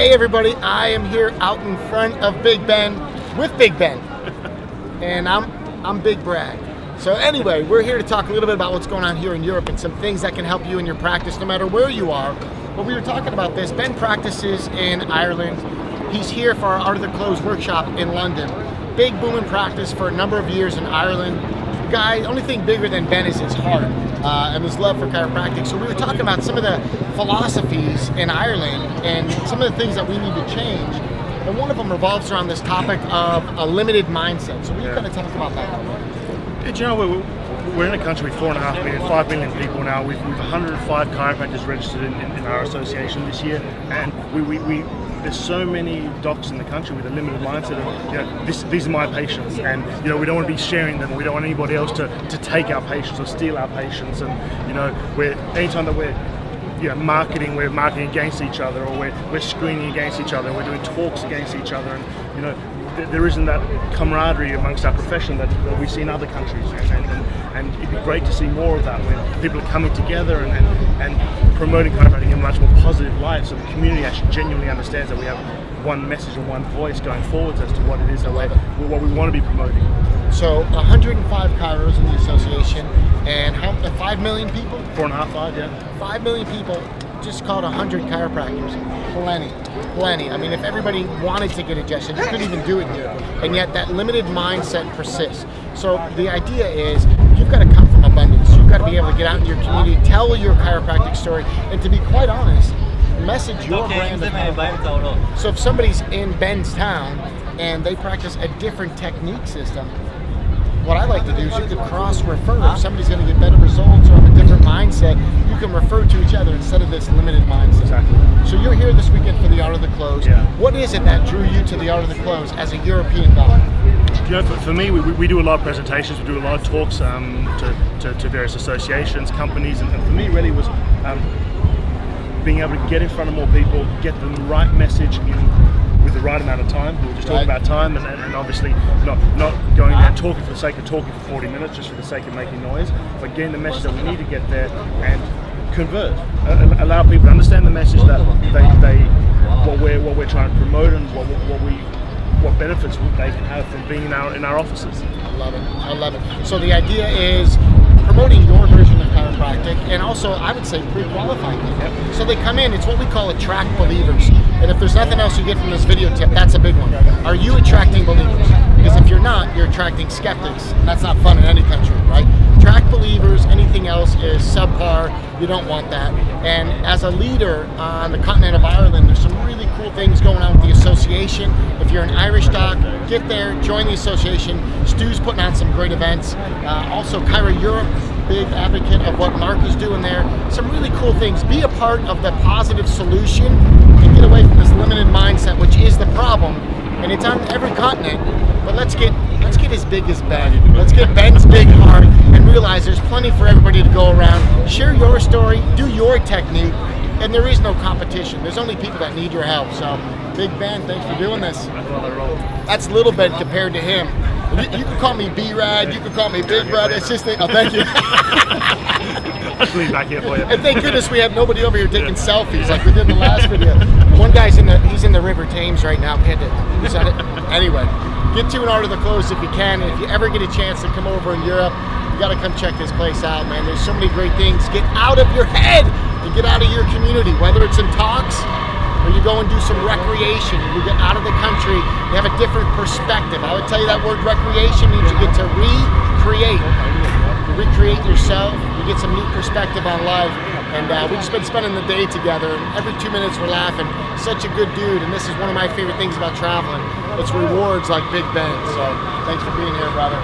Hey everybody, I am here out in front of Big Ben with Big Ben, and I'm Big Brad. So anyway, we're here to talk a little bit about what's going on here in Europe and some things that can help you in your practice no matter where you are. But we were talking about this. Ben practices in Ireland. He's here for our Art of the Close workshop in London. Big booming practice for a number of years in Ireland. Guy, only thing bigger than Ben is his heart and his love for chiropractic. So we were talking about some of the philosophies in Ireland and some of the things that we need to change. And one of them revolves around this topic of a limited mindset. So we kind of talk about that. You know, we're in a country with 4.5 million, 5 million people now. We've 105 chiropractors registered in our association this year, and there's so many docs in the country with a limited mindset of, you know, these are my patients, and you know, we don't want to be sharing them. We don't want anybody else to take our patients or steal our patients. And you know, anytime that we're marketing against each other, or we're screening against each other, we're doing talks against each other, and you know, there isn't that camaraderie amongst our profession that we see in other countries, and it'd be great to see more of that, where people are coming together and promoting chiropractic in a much more positive light, so the community actually genuinely understands that we have one message and one voice going forwards as to what it is that what we want to be promoting. So 105 chiros in the association, and 5 million people? 4.5, 5, yeah. 5 million people, just called 100 chiropractors. Plenty. I mean, if everybody wanted to get adjusted, you couldn't even do it here. And yet that limited mindset persists. So the idea is, you've got to come from abundance. You've got to be able to get out in your community, tell your chiropractic story, and to be quite honest, message your brand of chiropractic. So if somebody's in Ben's town and they practice a different technique system, what I like to do is you can cross-refer. If somebody's going to get better results or have a different mindset, you can refer to each other instead of this limited mindset. Exactly. So you're here this weekend for the Art of the Close. Yeah. What is it that drew you to the Art of the Close as a European guy? You know, for me, we do a lot of presentations, we do a lot of talks to various associations, companies, and for me, really was being able to get in front of more people, get the right message with the right amount of time. We were just talking about time, and obviously not going there talking for the sake of talking for 40 minutes, just for the sake of making noise, but getting the message that we need to get there and convert, allow people to understand the message that what we're trying to promote, and what benefits they can have from being in our offices. I love it. So the idea is promoting your version of chiropractic, and also I would say pre-qualifying them. Yep. So they come in, it's what we call attract believers. And if there's nothing else you get from this video tip, that's a big one. Are you attracting believers? Because if you're not, you're attracting skeptics. And that's not fun in any country, right? Attract believers, anything else is subpar. You don't want that. And as a leader on the continent of Ireland, there's some really cool things going on with the association. If you're an Irish doc, get there, join the association. Stu's putting on some great events. Also, Chiro Europe, big advocate of what Mark is doing there. Some really cool things. Be a part of the positive solution and get away from this limited mindset, which is the problem. And it's on every continent. But let's get as big as Ben. Let's get Ben's big heart and realize there's plenty for everybody to go around. Share your story, do your technique, and there is no competition. There's only people that need your help. So, Big Ben, thanks for doing this. That's little Ben compared to him. You can call me B-Rad, you can call me Big Brad. It's just, oh, thank you. Let's lean back here for you. And thank goodness we have nobody over here taking selfies like we did in the last video. One guy's he's in the River Thames right now. Anyway, get to an Art of the Close if you can. And if you ever get a chance to come over in Europe, you got to come check this place out, man. There's so many great things. Get out of your head and get out of your community, whether it's in talks or you go and do some recreation, you get out of the country, you have a different perspective. I would tell you that word recreation means you get to recreate. You recreate yourself, you get some neat perspective on life, and we've just been spending the day together, and every 2 minutes we're laughing. Such a good dude, and this is one of my favorite things about traveling. It's rewards like Big Ben, so thanks for being here, brother.